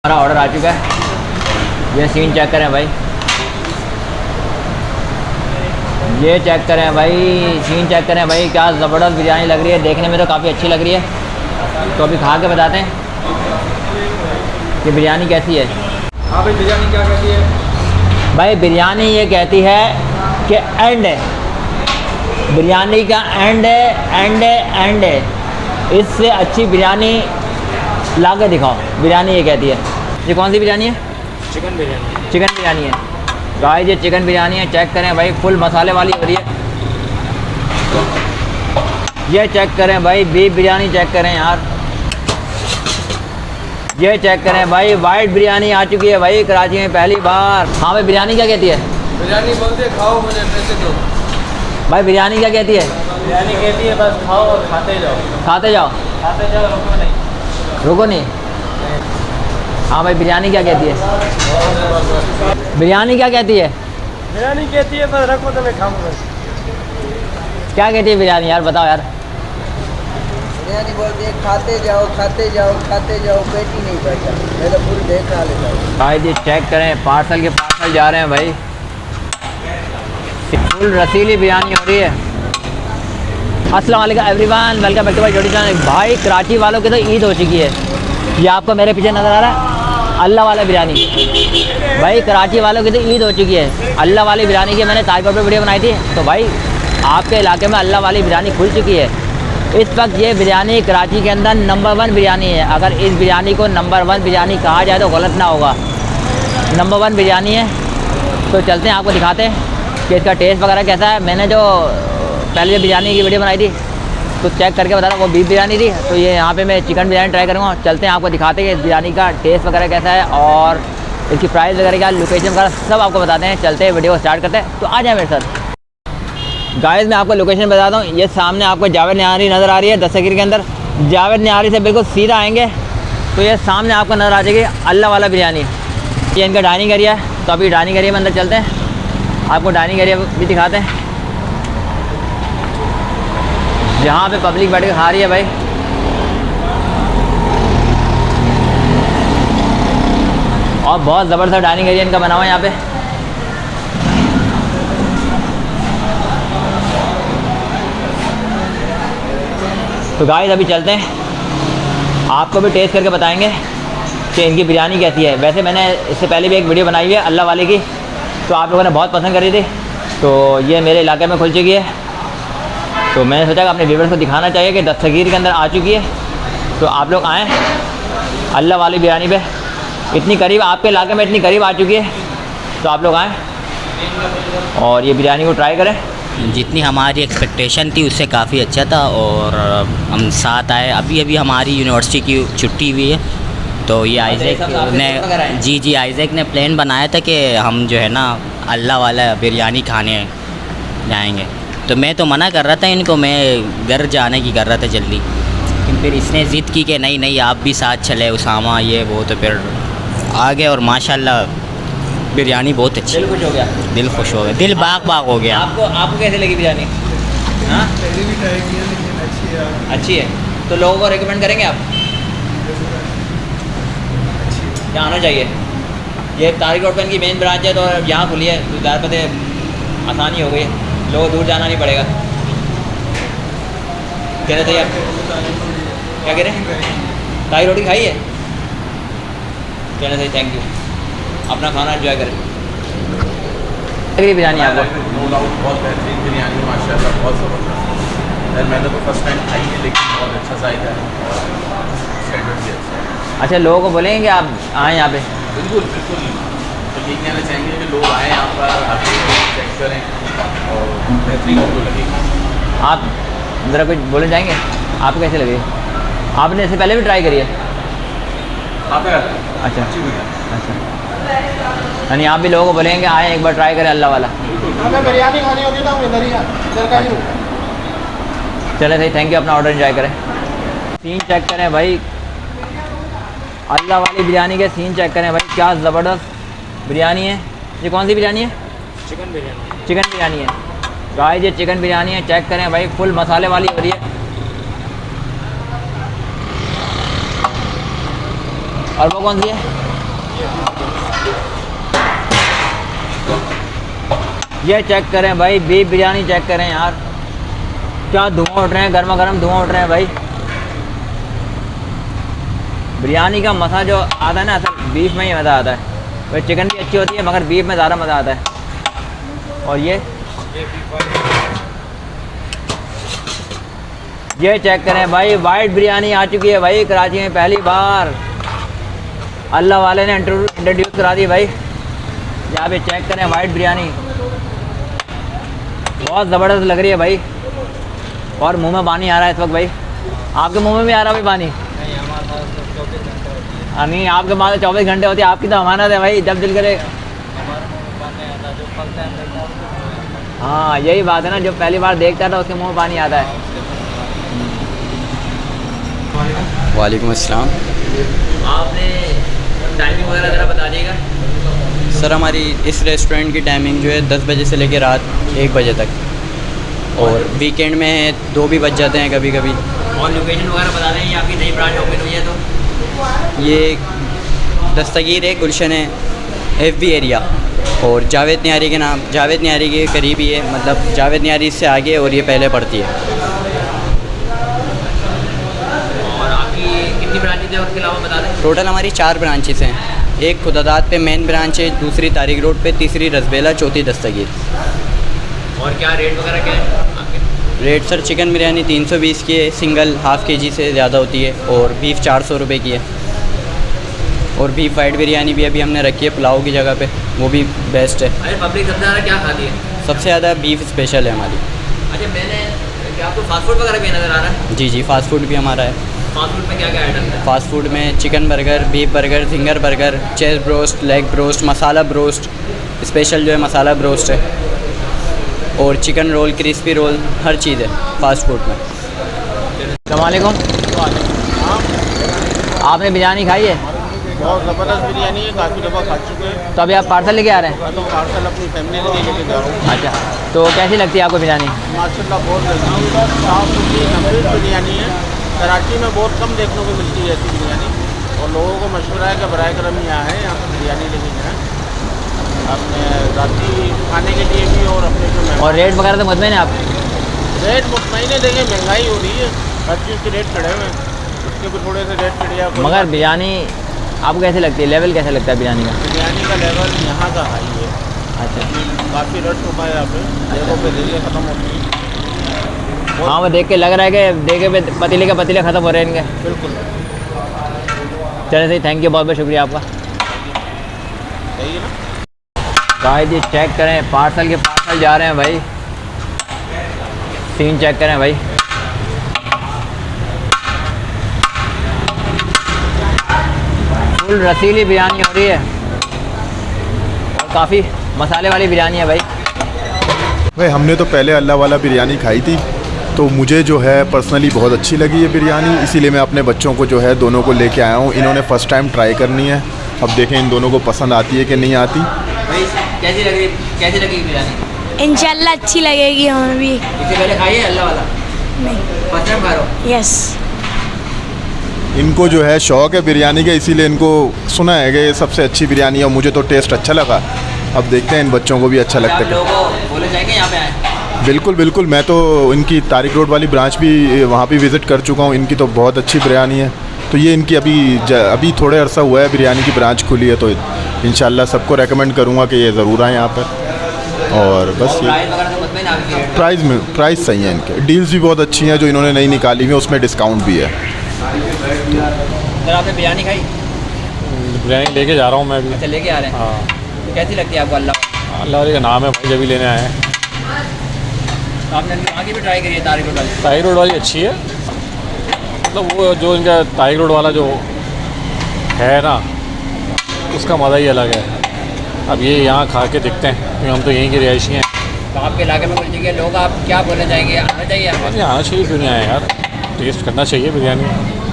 हमारा ऑर्डर आ चुका है। ये सीन चेक करें भाई, ये चेक करें भाई, सीन चेक करें भाई, क्या ज़बरदस्त बिरयानी लग रही है। देखने में तो काफ़ी अच्छी लग रही है, तो अभी खा के बताते हैं कि बिरयानी कैसी है। हाँ भाई, बिरयानी क्या कहती है? भाई बिरयानी ये कहती है कि एंड है, बिरयानी का एंड है, एंड है, एंड है। इससे अच्छी बिरयानी ला के दिखाओ, बिरयानी ये कहती है। ये कौन सी बिरयानी है? चिकन बिरयानी। चिकन बिरयानी है गाइस, ये चिकन बिरयानी है। चेक करें भाई, फुल मसाले वाली हो रही है। ये चेक करें भाई, बीफ बिरयानी चेक करें यार। ये चेक करें भाई, वाइट बिरयानी आ चुकी है भाई कराची में पहली बार। हाँ भाई, बिरयानी क्या कहती है? बिरयानी बोलते खाओ मुझे पैसे दो। भाई बिरयानी क्या कहती है? बिरयानी कहती है बस खाओ और खाते जाओ। खाते जाओ, खाते जाओ, रुको नहीं। रुको नहीं। हाँ भाई, बिरयानी क्या कहती है? बिरयानी क्या कहती है? बिरयानी कहती है बस रखो तो मैं खाऊंगा। क्या कहती है बिरयानी यार, बताओ यार। बिरयानी बोलती है खाते जाओ, खाते जाओ, खाते जाओ, पेट ही नहीं भरता। मैं तो पूरी देख खा लेता हूँ। भाई जी चेक करें, पार्सल के पार्सल जा रहे हैं भाई। फुल रसीली बिरयानी हो रही है। अस्सलाम वालेकुम everyone, welcome back to my YouTube channel. भाई कराची वालों की तो ईद हो चुकी है। ये आपको मेरे पीछे नज़र आ रहा है अल्लाह वाला बिरयानी। भाई कराची वालों की तो ईद हो चुकी है। अल्लाह वाली बिरयानी की मैंने ताज पर वीडियो बनाई थी, तो भाई आपके इलाके में अल्लाह वाली बिरयानी खुल चुकी है। इस वक्त ये बिरयानी कराची के अंदर नंबर 1 बिरयानी है। अगर इस बिरयानी को नंबर 1 बिरयानी कहा जाए तो गलत ना होगा। नंबर 1 बिरयानी है। तो चलते हैं, आपको दिखाते हैं कि इसका टेस्ट वगैरह कैसा है। मैंने जो पहले जो बिरयानी की वीडियो बनाई थी तो चेक करके बता रहा हूँ, वो बीफ बिरयानी थी। तो ये यहाँ पे मैं चिकन बिरयानी ट्राई करूँगा। चलते हैं, आपको दिखाते हैं कि इस बिरयानी का टेस्ट वगैरह कैसा है और इसकी प्राइस वगैरह क्या, लोकेशन वगैरह सब आपको बताते हैं। चलते हैं, वीडियो को स्टार्ट करते हैं। तो आ जाए मेरे साथ। गाइस मैं आपको लोकेशन बताता हूँ। ये सामने आपको जावेद निहारी नज़र आ रही है, दस्तगीर के अंदर। जावेद निहारी से बिल्कुल सीधा आएंगे तो ये सामने आपको नज़र आ जाएगी अल्लाह वाला बिरयानी। ये इनका डाइनिंग एरिया है। तो अभी डाइनिंग एरिया में अंदर चलते हैं, आपको डाइनिंग एरिया भी दिखाते हैं जहाँ पे पब्लिक बैठ के खा रही है भाई। और बहुत ज़बरदस्त डाइनिंग एरिया इनका बना हुआ है यहाँ पे। तो गाइस अभी चलते हैं, आपको भी टेस्ट करके बताएंगे कि इनकी बिरयानी कैसी है। वैसे मैंने इससे पहले भी एक वीडियो बनाई हुई है अल्लाह वाले की, तो आप लोगों ने बहुत पसंद करी थी। तो ये मेरे इलाके में खुल चुकी है, तो मैंने सोचा कि अपने व्यूअर्स को दिखाना चाहिए कि दस्तगीर के अंदर आ चुकी है। तो आप लोग आएँ अल्लाह वाली बिरयानी पे। इतनी करीब आपके इलाके में, इतनी करीब आ चुकी है, तो आप लोग आएँ और ये बिरयानी को ट्राई करें। जितनी हमारी एक्सपेक्टेशन थी उससे काफ़ी अच्छा था। और हम साथ आए, अभी हमारी यूनिवर्सिटी की छुट्टी हुई है, तो ये आइज़ेक ने जी आइज़ेक ने प्लान बनाया था कि हम जो है ना अल्लाह वाला बिरयानी खाने जाएंगे। तो मैं तो मना कर रहा था इनको, मैं घर जाने की कर रहा था जल्दी, लेकिन फिर इसने ज़िद की कि नहीं आप भी साथ चले, उसामा ये वो। तो फिर आ गए और माशाल्लाह बिरयानी बहुत अच्छी। दिल खुश हो गया, दिल खुश हो गया, दिल बाग हो गया। आपको कैसे लगी बिरयानी? हाँ पहले भी ट्राई किया लेकिन अच्छी है। अच्छी है, तो लोगों को रिकमेंड करेंगे आप? यहाँ आना चाहिए। ये तारिक रोड पर इनकी मेन ब्रांच है, तो यहाँ खुली है, तो ज़्यादा पते आसानी हो गई है, लोगों को दूर जाना नहीं पड़ेगा। कह रहे थे आप, क्या कह रहे हैं? तारिक रोटी खाई है? कहना चाहिए थैंक यू, अपना खाना एंजॉय करें। बिरयानी आपको? नो डाउट बहुत बेहतरीन बिरयानी, माशाल्लाह बहुत ज़बरदस्त है। मैंने तो फर्स्ट टाइम खाई है, लेकिन बहुत अच्छा जायका है और स्टैंडर्ड भी अच्छा है। अच्छा, लोगों को बोलेंगे कि आप आएँ यहाँ पे? बिल्कुल बिल्कुल, तो ये कहना चाहेंगे कि लोग आएँ यहाँ पर, आके चेक करें और बेहतरीन उनको लगेगी। आप ज़रा कुछ बोलना चाहेंगे, आपको कैसे लगे? आपने इससे पहले भी ट्राई करी है? अच्छा अच्छा, यानी आप भी लोगों को बोलेंगे आए एक बार ट्राई करें अल्लाह वाला। हमें बिरयानी खानी होगी तो इधर ही इधर का ही। चले सही, थैंक यू, अपना ऑर्डर एंजॉय करें। सीन चेक करें भाई, अल्लाह वाली बिरयानी के सीन चेक करें भाई, क्या ज़बरदस्त बिरयानी है। ये कौन सी बिरयानी है? चिकन बिरयानी। चिकन बिरयानी है गाइस, ये चिकन बिरयानी है। चेक करें भाई, फुल मसाले वाली हो रही है। और वो कौन सी है? ये चेक करें भाई, बीफ बिरयानी चेक करें यार, क्या धुआं उठ रहे हैं, गर्मा गर्म धुआं उठ रहे हैं भाई। बिरयानी का मज़ा जो आता है ना, असल बीफ में ही मज़ा आता है। भाई चिकन भी अच्छी होती है मगर बीफ में ज़्यादा मज़ा आता है। और ये चेक करें भाई, वाइट बिरयानी आ चुकी है भाई कराची में पहली बार। अल्लाह वाले ने इंट्रोड्यूस करा दी भाई। यहाँ पे चेक करें वाइट बिरयानी, बहुत ज़बरदस्त लग रही है भाई। और मुंह में पानी आ रहा है इस वक्त भाई। आपके मुंह में भी आ रहा है भाई पानी? नहीं, आपके पास 24 घंटे होती है, आपकी तो अमानत है भाई, जब दिल करे। हाँ यही बात है ना, जो पहली बार देखता था उसके मुंह में पानी आता है। वालेकुम अस्सलाम। आपने टाइमिंग वगैरह ज़रा बता दीजिएगा। सर हमारी इस रेस्टोरेंट की टाइमिंग जो है 10 बजे से लेकर रात 1 बजे तक, और वीकेंड में है 2 भी बज जाते हैं कभी कभी। और लोकेशन वगैरह बता दें, आपकी नई ब्रांच ओपन हुई है तो? ये दस्तगीर है, गुलशन है, FB एरिया, और जावेद न्यारी के नाम, जावेद न्यारी के करीब ही है, मतलब जावेद न्यारी इससे आगे और ये पहले पड़ती है। और आपकी कितनी ब्रांचेज है उसके अलावा बता दें? टोटल हमारी 4 ब्रांचेस हैं। एक खुदादात पे मेन ब्रांच है, दूसरी तारिक रोड पे, तीसरी रसबेला, चौथी दस्तगीर। और क्या रेट वगैरह क्या है आपके? रेट सर चिकन बिरयानी 320 की है, सिंगल हाफ़ kg से ज़्यादा होती है, और बीफ 400 रुपये की है। और बीफ वाइट बिरयानी भी अभी हमने रखी है पुलाव की जगह पे, वो भी बेस्ट है। अरे पब्लिक सबसे ज़्यादा क्या खाती है? सबसे ज़्यादा बीफ स्पेशल है हमारी। अच्छा, मैंने क्या आपको फास्ट फूड वगैरह भी नज़र आ रहा है? जी जी, फास्ट फूड भी हमारा है। फास्ट फूड में क्या क्या आइटम है? फास्ट फूड में chicken burger, beef burger, finger burger, chest broast, leg broast, masala broast, special जो है मसाला ब्रोस्ट है, और चिकन रोल, क्रिस्पी रोल, हर चीज़ है फास्ट फूड में। अस्सलाम वालेकुम। आपने बिरयानी खाई है? बहुत ज़बरदस्त बिरयानी है, काफ़ी दफ़ा खा चुके हैं। तो अभी आप पार्सल लेके आ रहे हैं? मैं तो पार्सल अपनी फैमिली के लिए लेके जा रहा हूँ। अच्छा, तो कैसी लगती है आपको बिरयानी? माशाल्लाह बहुत लजीज, साफ़ सुथरी गंभीर बिरयानी है। कराची में बहुत कम देखने को मिलती है ऐसी बिरयानी, और लोगों को मशवरा है कि बराए करम यहाँ है, यहाँ पर बिरयानी लेके जाएँ अपने राती खाने के लिए भी और अपने जो और रेट वगैरह तो मुतमईन है आप? रेट मुतमईन है, देखें महंगाई हो रही है, हर चीज़ के रेट चढ़े हुए हैं, उसके भी थोड़े से रेट चढ़िया। मगर बिरयानी आपको कैसे लगती है, लेवल कैसा लगता है बिरयानी का? बिरयानी का लेवल यहाँ का हाई है। अच्छा, काफ़ी रश होता है यहाँ पे, जगहों पे देरियाँ ख़त्म होती हैं। हाँ वो देख के लग रहा है कि देखे पे पतीले के पतीले ख़त्म हो रहे हैं इनके। बिल्कुल चलिए सही, थैंक यू, बहुत बहुत शुक्रिया आपका। सही है ना। गाइस जी चेक करें, पार्सल के पार्सल जा रहे हैं भाई, सीन चेक करें भाई। फुल रसीली बिरयानी हो रही है और काफ़ी मसाले वाली बिरयानी है भाई। भाई हमने तो पहले अल्लाह वाला बिरयानी खाई थी, तो मुझे जो है पर्सनली बहुत अच्छी लगी ये बिरयानी, इसीलिए मैं अपने बच्चों को जो है दोनों को लेके आया हूँ। इन्होंने फ़र्स्ट टाइम ट्राई करनी है, अब देखें इन दोनों को पसंद आती है कि नहीं आती। भाई कैसी लगी बिरयानी? इंशाल्लाह अच्छी लगेगी हमें भी। इससे पहले खाई है अल्लाह वाला? नहीं। फर्स्ट टाइम खा रहे हो? यस। इनको जो है शौक़ है बिरयानी का, इसीलिए इनको सुना है कि ये सबसे अच्छी बिरयानी है, और मुझे तो टेस्ट अच्छा लगा। अब देखते हैं इन बच्चों को भी अच्छा लगता है। लोगों को बोले जाएंगे यहाँ पे आए? बिल्कुल बिल्कुल, मैं तो इनकी तारिक रोड वाली ब्रांच भी वहाँ भी विज़िट कर चुका हूँ, इनकी तो बहुत अच्छी बिरयानी है। तो ये इनकी अभी थोड़े अरसा हुआ है बिरयानी की ब्रांच खुली है, तो इंशाल्लाह सबको रेकमेंड करूँगा कि ये ज़रूर आएँ यहाँ पर। और बस ये प्राइस सही है इनके, डील्स भी बहुत अच्छी हैं जो इन्होंने नई निकाली हुई है, उसमें डिस्काउंट भी है। सर आपने बिरयानी खाई? बिरयानी लेके जा रहा हूँ मैं अभी। अच्छा, लेके आ रहे हैं। हाँ, तो कैसी लगती है आपको अल्लाह? अल्लाह वाली का नाम है भाई, जब भी लेने आए हैं। तो आपने वहाँ की भी ट्राई करी है तारिक रोड वाली? तारिक रोड वाली अच्छी है, मतलब वो जो इनका तारिक रोड वाला जो है ना, उसका मज़ा ही अलग है। अब ये यहाँ खा के दिखते हैं, क्योंकि हम तो यहीं के रिहायशी हैं। तो आपके इलाके में कुछ जगह लोग आप क्या बोलना चाहेंगे, आना चाहिए आपको? अरे आना चाहिए, क्यों नहीं आए यार, टेस्ट करना चाहिए बिरयानी।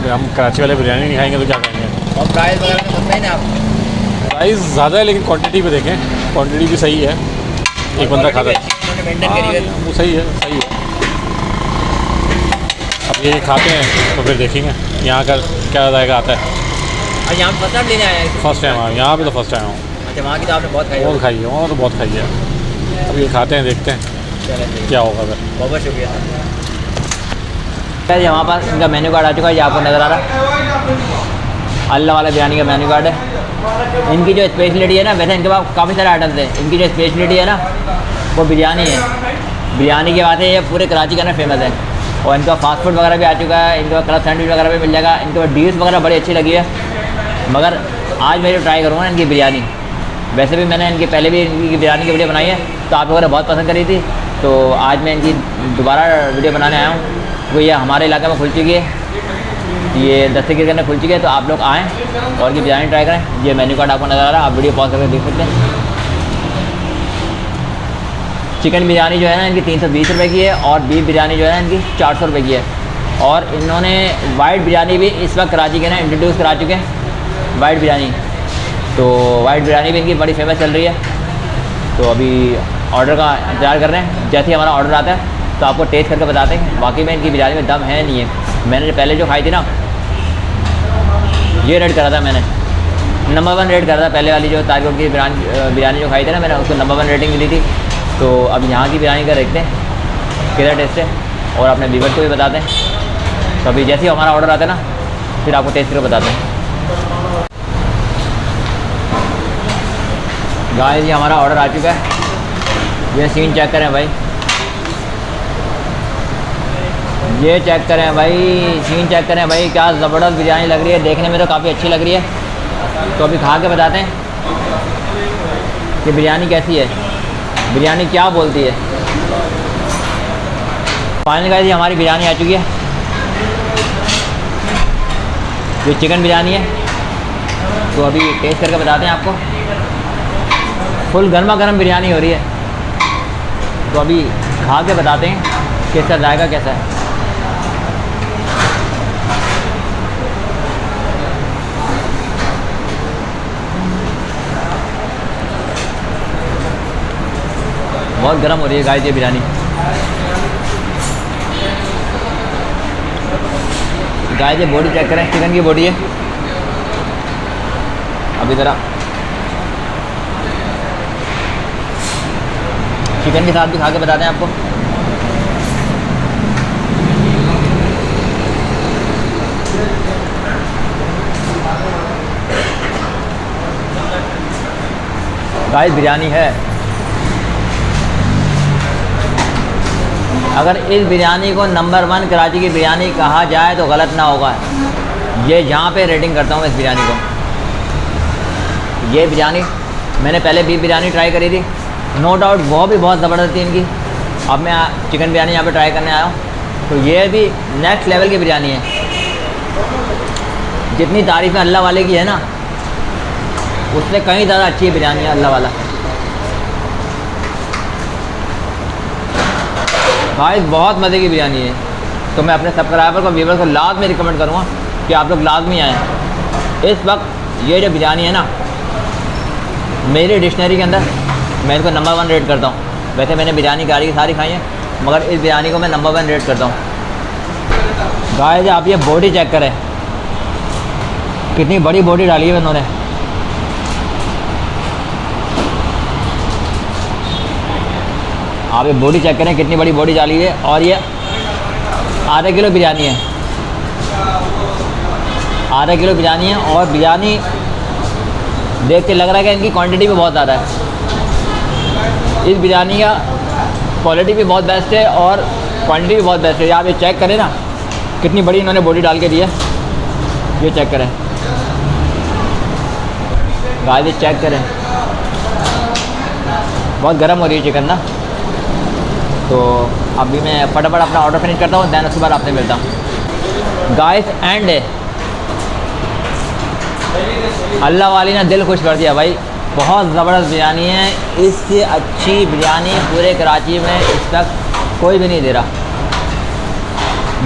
हम कराची वाले बिरयानी नहीं खाएंगे तो क्या खाएंगे। और प्राइस वगैरह तो मुतमईन है आप? प्राइस ज़्यादा है, लेकिन क्वांटिटी पे देखें, क्वांटिटी भी सही है, एक बंदा खाता है। मेंटेन करी है वो सही है, सही है। अब ये खाते हैं तो फिर देखेंगे यहाँ का क्या ज़ायका आता है। और यहाँ फर्स्ट टाइम लेने आया है? फर्स्ट टाइम आया यहाँ पे, तो फर्स्ट टाइम हूँ। अच्छा, वहाँ की तो आपने बहुत खाई बहुत होगी। खाई है वहाँ, तो बहुत खाई है। अब ये खाते हैं, देखते हैं चलें, ठीक है। क्या होगा फिर। बहुत बहुत शुक्रिया सर। यहाँ पर इनका मेन्यू कार्ड आ चुका है, ये आपको नज़र आ रहा है। अल्लाह वाला बिरयानी का मेन्यू कार्ड है। इनकी जो स्पेशलिटी है ना, वैसे इनके पास काफ़ी सारे आइटम्स हैं, इनकी जो स्पेशलिटी है ना वो बिरयानी है। बिरयानी की बात है, ये पूरे कराची का ना फेमस है। और इनका फास्ट फूड वगैरह भी आ चुका है, इनके पास क्लब सैंडविच वगैरह भी मिल जाएगा। इनके पास डील्स वगैरह बड़ी अच्छी लगी है, मगर आज मैं जो ट्राई करूँगा इनकी बिरयानी। वैसे भी मैंने इनकी पहले भी इनकी बिरयानी की वीडियो बनाई है, तो आप लोगों ने बहुत पसंद करी थी, तो आज मैं इनकी दोबारा वीडियो बनाने आया हूँ। वो ये हमारे इलाके में खुल चुकी है, ये दस्तगीर करने खुल चुकी है, तो आप लोग आएँ और इनकी बिरयानी ट्राई करें। ये मेन्यू कार्ड आपको नज़र आ रहा है, आप वीडियो पॉज करके देख सकते हैं। चिकन बिरयानी जो है ना इनकी 320 रुपये की है, और बीफ बिरयानी जो है ना इनकी 400 रुपये की है। और इन्होंने वाइट बिरयानी भी इस वक्त कराची के ना इंट्रोड्यूस करा चुके हैं, वाइट बिरयानी। तो वाइट बिरयानी भी इनकी बड़ी फेमस चल रही है। तो अभी ऑर्डर का इंतजार कर रहे हैं, जैसे ही हमारा ऑर्डर आता है तो आपको टेस्ट करके बताते हैं वाकई में इनकी बिरयानी में दम है नहीं है। मैंने पहले जो खाई थी ना, ये रेट करा था मैंने, नंबर 1 रेट करा था। पहले वाली जो तारिक की बिरयानी जो खाई थी ना मैंने, उसको नंबर 1 रेटिंग मिली थी। तो अब यहाँ की बिरयानी का देखते हैं किधर टेस्ट है, और अपने व्यूअर्स को भी बताते हैं। तो अभी जैसे ही हमारा ऑर्डर आता है ना, फिर आपको टेस्ट करके बताते हैं। गाइस, ये हमारा ऑर्डर आ चुका है, ये सीन चेक करें भाई, ये चेक करें भाई, सीन चेक करें भाई, क्या ज़बरदस्त बिरयानी लग रही है। देखने में तो काफ़ी अच्छी लग रही है। तो अभी खा के बताते हैं कि बिरयानी कैसी है, बिरयानी क्या बोलती है। फाइनल गाइस, ये हमारी बिरयानी आ चुकी है, ये चिकन बिरयानी है। तो अभी टेस्ट करके बताते हैं आपको। फुल गर्मा गर्म बिरयानी हो रही है, तो अभी खा के बताते हैं कि इसका जायका कैसा है। बहुत गर्म हो रही है गाइस ये बिरयानी। गाइस, ये बॉडी चेक करें, चिकन की बॉडी है। अभी ज़रा चिकन के साथ भी खा के बताते हैं आपको। गाइस, बिरयानी है। अगर इस बिरयानी को नंबर 1 कराची की बिरयानी कहा जाए तो गलत ना होगा। ये यहाँ पे रेटिंग करता हूँ इस बिरयानी को। ये बिरयानी मैंने पहले बीफ बिरयानी ट्राई करी थी, नो डाउट वो भी बहुत ज़बरदस्त थी इनकी। अब मैं चिकन बिरयानी यहाँ पे ट्राई करने आया हूँ, तो ये भी नेक्स्ट लेवल की बिरयानी है। जितनी तारीफ़ें अल्लाह वाले की है ना, उससे कहीं ज़्यादा अच्छी है बिरयानी है अल्लाह वाला। भाई, बहुत मज़े की बिरयानी है। तो मैं अपने सब्सक्राइबर को, व्यूअर को लाजमी रिकमेंड करूँगा कि आप लोग लाजमी आएँ। इस वक्त ये जो बिरयानी है ना, मेरी डिक्शनरी के अंदर मैं इसको नंबर 1 रेट करता हूँ। वैसे मैंने बिरयानी सारी खाई है, मगर इस बिरयानी को मैं नंबर 1 रेट करता हूँ। गाइस, आप ये बॉडी चेक करें, कितनी बड़ी बॉडी डाली है उन्होंने। आप ये बॉडी चेक करें, कितनी बड़ी बॉडी डाली है। और ये आधा किलो बिरयानी है, आधा किलो बिरयानी है। और बिरयानी देख के लग रहा है कि इनकी क्वांटिटी भी बहुत ज़्यादा है। इस बिरयानी का क्वालिटी भी बहुत बेस्ट है और क्वांटिटी भी बहुत बेस्ट है। आप ये चेक करें ना, कितनी बड़ी इन्होंने बॉडी डाल के दी है, ये चेक करें। गाइस, ये चेक करें, बहुत गर्म हो रही है चिकन ना। तो अभी मैं फटाफट अपना ऑर्डर फिनिश करता हूँ, दैन उसके बाद आपसे मिलता हूँ। गाइस, एंड अल्लाह वाली ने दिल खुश कर दिया भाई, बहुत ज़बरदस्त बिरयानी है। इससे अच्छी बिरयानी पूरे कराची में इस तक कोई भी नहीं दे रहा।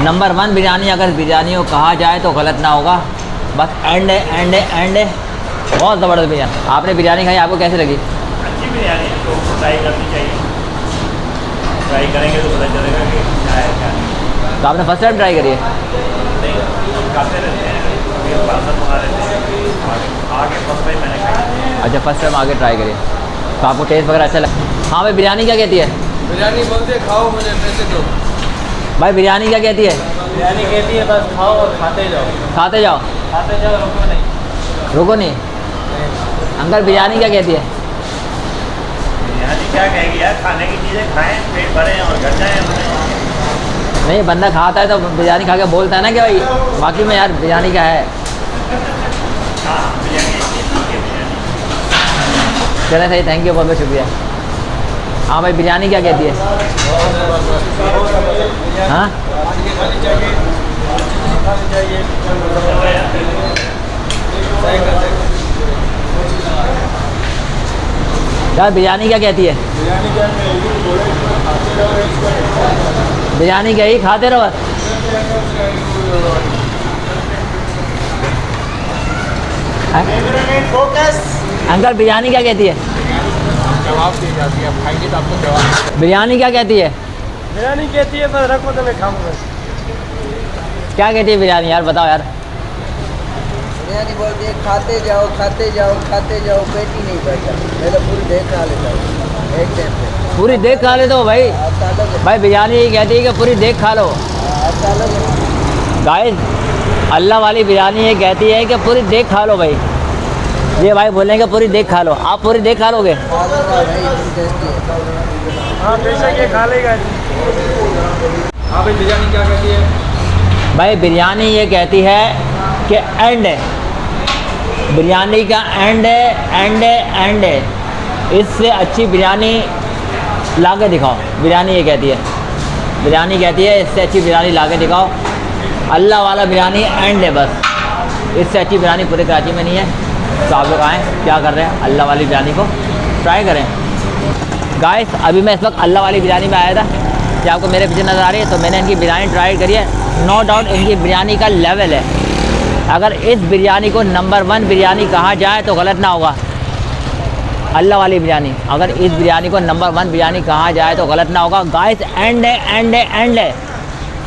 नंबर 1 बिरयानी अगर बिरयानी को कहा जाए तो गलत ना होगा। बस एंड है, बहुत ज़बरदस्त बिरयानी। आपने बिरयानी खाई, आपको कैसी लगी? अच्छी बिरयानी है, तो ट्राई करनी चाहिए। ट्राई करेंगे तो पता चलेगा कि क्या है क्या नहीं। तो आपने फर्स्ट टाइम ट्राई करी है? नहीं, खाते रहते हैं। आगे पार्सल मंगा लेते हैं। आगे फर्स्ट टाइम मैंने खाई। अच्छा फर्स्ट टाइम आगे ट्राई करिए, तो आपको टेस्ट वगैरह अच्छा लगा? हाँ भाई बिरयानी क्या कहती है? बिरयानी बोलते खाओ मुझे पैसे दो। भाई बिरयानी क्या कहती है? बिरयानी कहती है बस खाओ और खाते जाओ। खाते जाओ, खाते जाओ, रुको नहीं। रुको नहीं। अंकल बिरयानी क्या कहती है? बिरयानी क्या कहेगी यार, खाने की चीज़ें खाएं, पेट भरें और घर जाएं अपने। नहीं बंदा खाता है तो बिरयानी खा के बोलता है ना कि भाई बाकी में यार बिरयानी का है। हाँ बिरयानी ठीक है बिरयानी। चलें सही, थैंक यू बहुत बहुत शुक्रिया। हाँ भाई बिरयानी क्या कहती है? हाँ यार बिरयानी क्या कहती है? बिरयानी क्या ही खाते रहो। अंकल बिरयानी क्या कहती है? जवाब दी जाती है, आप खाएंगे तो आपको जवाब। बिरयानी क्या कहती है? बिरयानी कहती है बस रखो तो मैं खाऊंगा। क्या कहती है बिरयानी यार, बताओ यार। बिरयानी बोलती है खाते जाओ खाते जाओ खाते जाओ, पेट ही नहीं भरता। मैं तो पूरी देख खा लेता हूँ एक टाइम पे। पूरी देख खा ले तो भाई, आपका अलग है, भाई बिरयानी यही कहती है कि पूरी देख खा लो। आपका अलग है। गाइस अल्लाह वाली बिरयानी ये कहती है कि पूरी देख खा लो भाई। ये भाई बोलेंगे पूरी देख खा लो, आप पूरी देख खा लोगे? खा लूँगा भाई, इतनी टेस्टी है। हाँ बेशक ये खा लेगा। हाँ भाई बिरयानी क्या कहती है? भाई बिरयानी ये कहती है कि एंड है, बिरयानी का एंड है, एंड है, एंड है। इससे अच्छी बिरयानी ला के दिखाओ, बिरयानी ये कहती है। बिरयानी कहती है इससे अच्छी बिरयानी ला के दिखाओ। अल्लाह वाला बिरयानी एंड है बस, इससे अच्छी बिरयानी पूरे कराची में नहीं है। तो आप लोग आएँ, क्या कर रहे हैं, अल्लाह वाली बिरयानी को ट्राई करें। गाइस अभी मैं इस वक्त अल्लाह वाली बिरयानी में आया था, कि आपको मेरे पीछे नज़र आ रही है, तो मैंने इनकी बिरयानी ट्राई करी है। नो डाउट इनकी बिरयानी का लेवल है। अगर इस बिरयानी को नंबर 1 बिरयानी कहा जाए तो गलत ना होगा। अल्लाह वाली बिरयानी, अगर इस बिरयानी को नंबर 1 बिरयानी कहा जाए तो गलत ना होगा। गाइस एंड है, एंड है, एंड है।